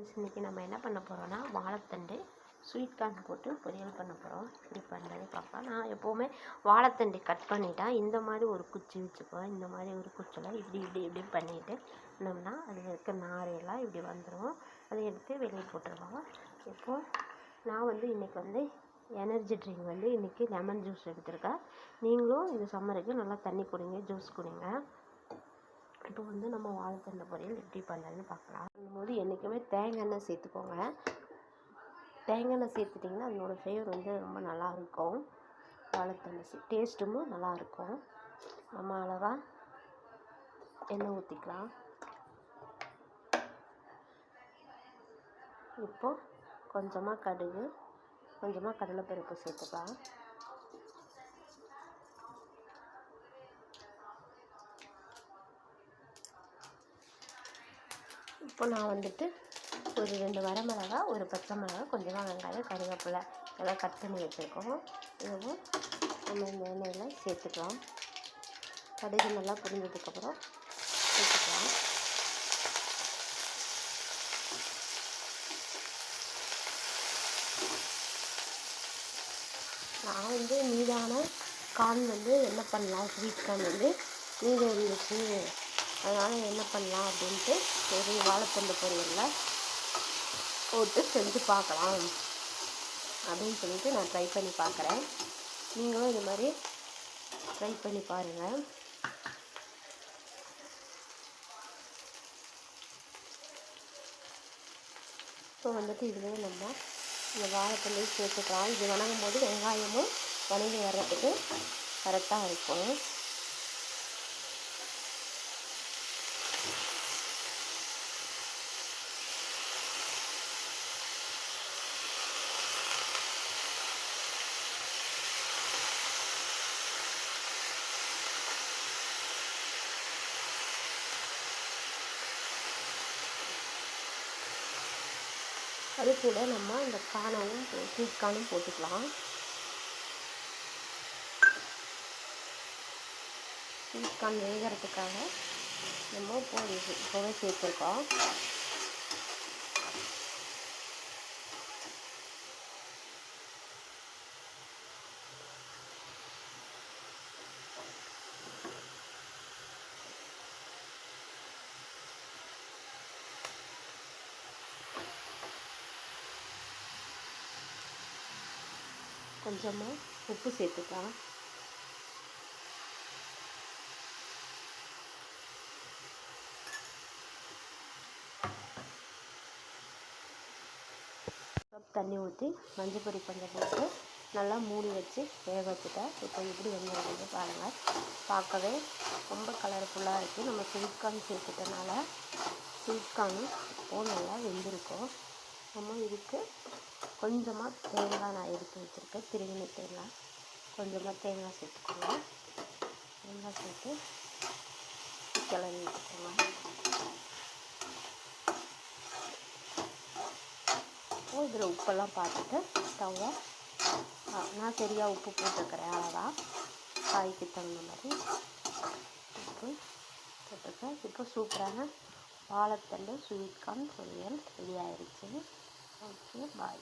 Friends, இன்றைக்கி நம்ம என்ன பண்ண போகிறோன்னா வாழைத்தண்டு ஸ்வீட் கார்ன் போட்டு பொரியல் பண்ண போகிறோம். இப்படி பண்ணுறது பார்க்கலாம். நான் எப்போவுமே வாழைத்தண்டு கட் பண்ணிட்டா இந்த மாதிரி ஒரு குச்சி வச்சுக்குவேன். இந்த மாதிரி ஒரு குச்சியில் இப்படி இப்படி இப்படி பண்ணிவிட்டு நம்மனா அதில் இருக்க நாரையெல்லாம் இப்படி வந்துடும். அதை எடுத்து வெளியே போட்டுருவோம். இப்போது நான் இன்றைக்கி எனர்ஜி ட்ரிங்க் இன்றைக்கி லெமன் ஜூஸ் எடுத்துருக்கேன். நீங்களும் இந்த சம்மருக்கு நல்லா தண்ணி குடிங்க, ஜூஸ் குடிங்க. இப்போ நம்ம வாழைத்தண்டு பொரியல் எப்படி பண்ணுறதுன்னு பார்க்கலாம். பண்ணும்போது என்றைக்குமே தேங்காய் எண்ணெய் சேர்த்துக்கோங்க. தேங்காய் எண்ணெய் சேர்த்துட்டிங்கன்னா அதனோட ஃப்ளேவர் ரொம்ப நல்லாயிருக்கும். வாழைத்தண்டு டேஸ்ட்டும் நல்லாயிருக்கும். நம்ம அளவாக எண்ணெய் ஊற்றிக்கலாம். இப்போது கொஞ்சமாக கடுகு, கொஞ்சமாக கடலைப்பருப்பு சேர்த்துக்கலாம். இப்போ நான் ஒரு 2 வரமிளகா, ஒரு பச்சை மிளகா, கொஞ்சமாக வெங்காயம், கருவேப்பிலை எல்லாம் கட் பண்ணி வச்சுருக்கோம். இதுவும் நம்ம இந்த எண்ணெயில் சேர்த்துக்கலாம். கடுகு நல்லா புரிஞ்சதுக்கப்புறம் சேர்த்துக்கலாம். நான் மீதான கார்ன் என்ன பண்ணலாம், ஸ்வீட் கார்ன் மீதம் இருந்துச்சு, அதனால் என்ன பண்ணலாம் அப்படின்ட்டு சரி வாழைத்தண்டு பொரியலில் போட்டு செஞ்சு பார்க்கலாம் அப்படின்னு சொல்லிட்டு நான் ட்ரை பண்ணி பார்க்குறேன். நீங்களும் இது மாதிரி ட்ரை பண்ணி பாருங்கள். இப்போ இதுவே நம்ம இந்த வாழைத்தண்டையும் சேர்த்துக்கலாம். இது வணங்கும் போது வெங்காயமும் வணங்கி வர்றதுக்கு கரெக்டாக இருக்கும். அது கூட நம்ம இந்த காணவும் ஸ்வீட் கார்னும் போட்டுக்கலாம். ஸ்வீட் கார்ன் வேகிறதுக்காக நம்ம இப்போவே சேர்த்துருக்கோம். கொஞ்சமாக உப்பு சேர்த்துக்கலாம். கப் தண்ணி ஊற்றி மஞ்சள் பொடி கொஞ்சம் போட்டு நல்லா மூடி வச்சு வேக வச்சுட்டேன். இப்போ எப்படி வந்து பாருங்கள். பார்க்கவே ரொம்ப கலர்ஃபுல்லாக இருக்குது. நம்ம ஸ்வீட் கார்ன் சேர்த்துட்டனால ஸ்வீட் கார்னும் நல்லா வெந்திருக்கும். நம்ம இதுக்கு கொஞ்சமாக தேங்காய் நான் எடுத்து வச்சுருக்கேன். திருவின தேங்காய், கொஞ்சமாக தேங்காய் சேர்த்துக்கோங்க. தேங்காய் சேர்த்து கிளறி வச்சுக்கோங்க. இதில் உப்பெல்லாம் பார்த்துட்டு ஸ்டவ்வை நான் சரியாக உப்பு போட்டுருக்கிறேன். அளவாக காய்க்கு தகுந்த மாதிரி உப்பு போட்டுருக்கேன். இப்போ சூப்பரான வாழைத்தண்டு ஸ்வீட் கார்ன் பொரியல் ரெடி ஆயிடுச்சு. ஓகே, பாய்.